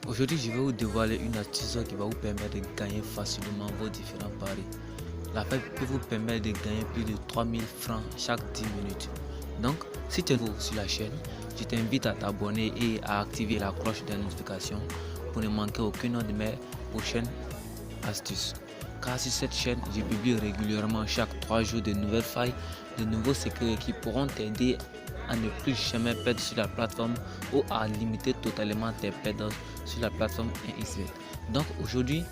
Aujourd'hui, je vais vous dévoiler une astuce qui va vous permettre de gagner facilement vos différents paris. La faille peut vous permettre de gagner plus de 3000 francs chaque 10 minutes. Donc, si tu es nouveau sur la chaîne, je t'invite à t'abonner et à activer la cloche de notification pour ne manquer aucune de mes prochaines astuces. Car sur cette chaîne, je publie régulièrement chaque 3 jours de nouvelles failles, de nouveaux secrets qui pourront t'aider à ne plus jamais perdre sur la plateforme ou à limiter totalement tes pertes sur la plateforme 1xBet. Donc aujourd'hui,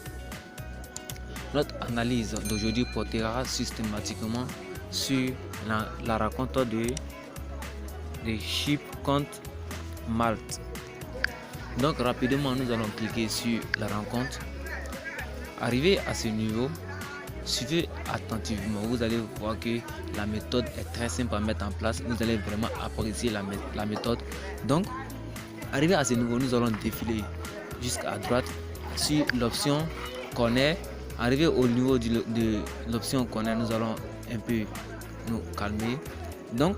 notre analyse d'aujourd'hui portera systématiquement sur la rencontre de Chypre contre Malte. Donc rapidement, nous allons cliquer sur la rencontre. Arrivé à ce niveau, suivez attentivement, vous allez voir que la méthode est très simple à mettre en place. Vous allez vraiment apprécier la méthode. Donc, arrivé à ce niveau, nous allons défiler jusqu'à droite sur l'option corner. Arrivé au niveau de l'option corner, nous allons un peu nous calmer. Donc,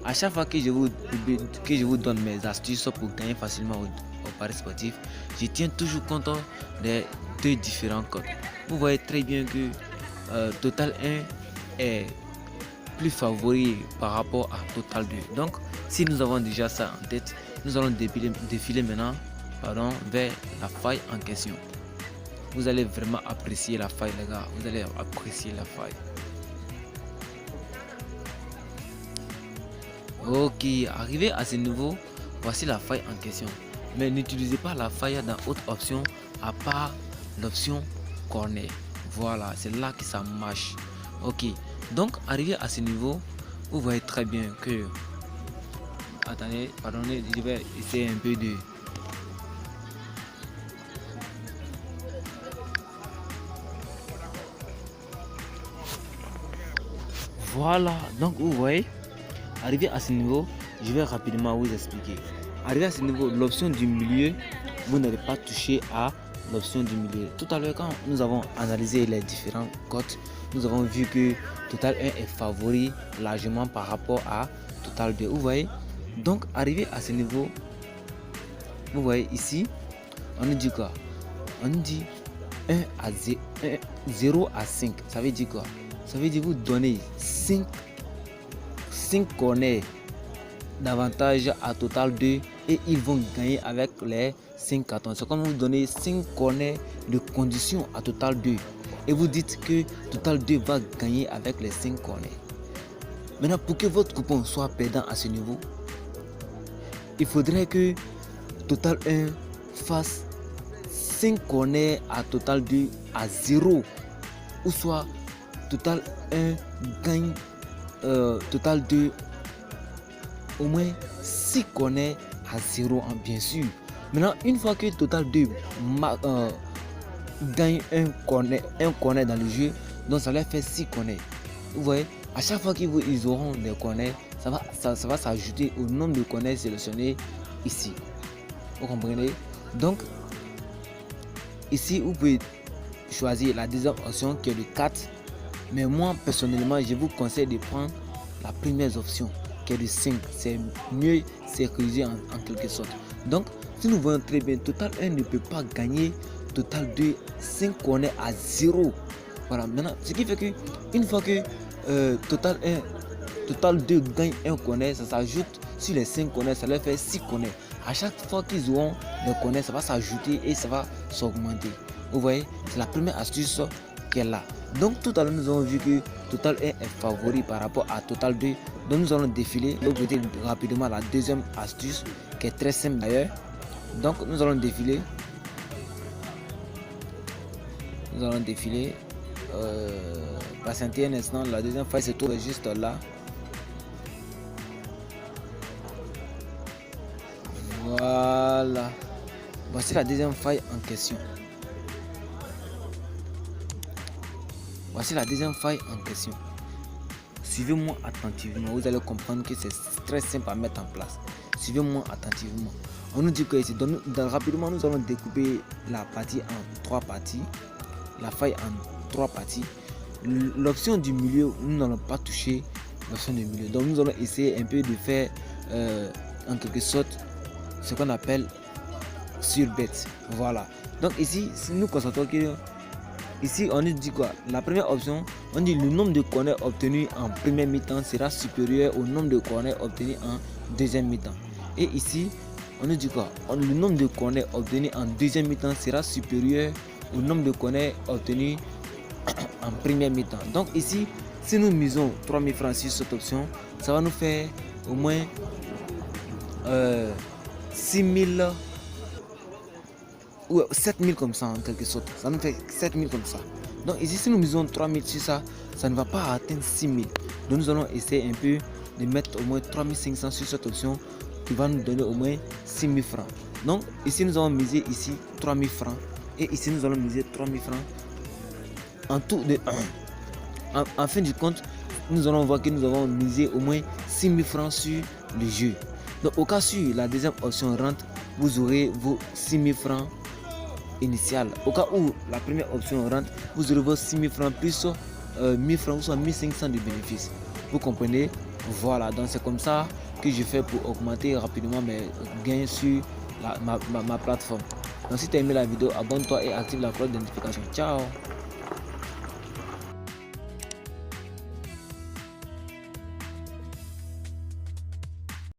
à chaque fois que je vous donne mes astuces pour gagner facilement au paris sportif, je tiens toujours compte des deux différents codes. Vous voyez très bien que Total 1 est plus favori par rapport à Total 2. Donc, si nous avons déjà ça en tête, nous allons défiler maintenant vers la faille en question. Vous allez vraiment apprécier la faille, les gars. Vous allez apprécier la faille. Ok, arrivé à ce niveau, voici la faille en question. Mais n'utilisez pas la faille dans autre option à part l'option corner. Voilà, c'est là que ça marche. Ok, donc arrivé à ce niveau, vous voyez très bien que... Attendez, pardonnez, je vais essayer un peu de... Voilà, donc vous voyez, arrivé à ce niveau, je vais rapidement vous expliquer. Arrivé à ce niveau, l'option du milieu, vous n'allez pas toucher à l'option du milieu. Tout à l'heure, quand nous avons analysé les différents cotes, nous avons vu que Total 1 est favori largement par rapport à Total 2. Vous voyez, donc arrivé à ce niveau, vous voyez ici, on nous dit quoi? On nous dit 0 à 5. Ça veut dire quoi? Ça veut dire vous donnez 5 corners d'avantage à Total 2 et ils vont gagner avec les 5 cartons. C'est comme vous donnez 5 corners de conditions à Total 2 et vous dites que Total 2 va gagner avec les 5 corners. Maintenant, pour que votre coupon soit perdant à ce niveau, il faudrait que Total 1 fasse 5 corners à Total 2 à 0, ou soit Total 1 gagne Total 2 au moins 6 corners à 0, bien sûr. Maintenant, une fois que Total 2 gagne un corner dans le jeu, donc ça leur fait 6 corners. Vous voyez, à chaque fois qu'ils auront des corners, ça va s'ajouter au nombre de corners sélectionnés ici. Vous comprenez? Donc, ici, vous pouvez choisir la deuxième option qui est le 4. Mais moi, personnellement, je vous conseille de prendre la première option qui est le 5. C'est mieux sécurisé en quelque sorte. Donc, si nous voyons très bien, Total 1 ne peut pas gagner Total 2 5 corners à 0. Voilà, maintenant, ce qui fait que une fois que Total 2 gagne un corner, ça s'ajoute sur les 5 corners, ça leur fait 6 corners. À chaque fois qu'ils auront des corners, ça va s'ajouter et ça va s'augmenter. Vous voyez, c'est la première astuce qui est là. Donc tout à l'heure nous avons vu que Total 1 est favori par rapport à Total 2. Donc nous allons défiler. Donc je vais rapidement la deuxième astuce qui est très simple d'ailleurs. Donc nous allons défiler. Nous allons défiler. Patientez un instant. La deuxième faille se trouve juste là. Voilà. Voici la deuxième faille en question. Voici la deuxième faille en question. Suivez-moi attentivement, vous allez comprendre que c'est très simple à mettre en place. Suivez-moi attentivement. On nous dit que ici, rapidement, nous allons découper la partie en 3 parties. La faille en 3 parties. L'option du milieu, nous n'allons pas toucher l'option du milieu. Donc nous allons essayer un peu de faire en quelque sorte ce qu'on appelle sur Bet. Voilà. Donc ici, si nous constatons que ici on nous dit quoi? La première option, on dit le nombre de corners obtenus en première mi-temps sera supérieur au nombre de corners obtenus en deuxième mi-temps. Et ici, on nous dit quoi? Le nombre de corners obtenus en deuxième mi-temps sera supérieur au nombre de corners obtenus en première mi-temps. Donc ici, si nous misons 3000 francs sur cette option, ça va nous faire au moins 6000 ou 7000 comme ça en quelque sorte. Ça nous fait 7000 comme ça. Donc ici, si nous misons 3000 sur ça, ça ne va pas atteindre 6000. Donc nous allons essayer un peu de mettre au moins 3500 sur cette option qui va nous donner au moins 6000 francs. Donc ici, nous allons miser ici 3000 francs et ici, nous allons miser 3000 francs. En tout de en fin du compte, nous allons voir que nous avons misé au moins 6000 francs sur le jeu. Donc au cas où la deuxième option rentre, vous aurez vos 6000 francs initial. Au cas où la première option rentre, vous aurez vos 6000 francs plus 1000 francs ou soit 1500 de bénéfices. Vous comprenez? Voilà, donc c'est comme ça que je fais pour augmenter rapidement mes gains sur ma plateforme. Donc si tu as aimé la vidéo, abonne-toi et active la cloche de notification. Ciao!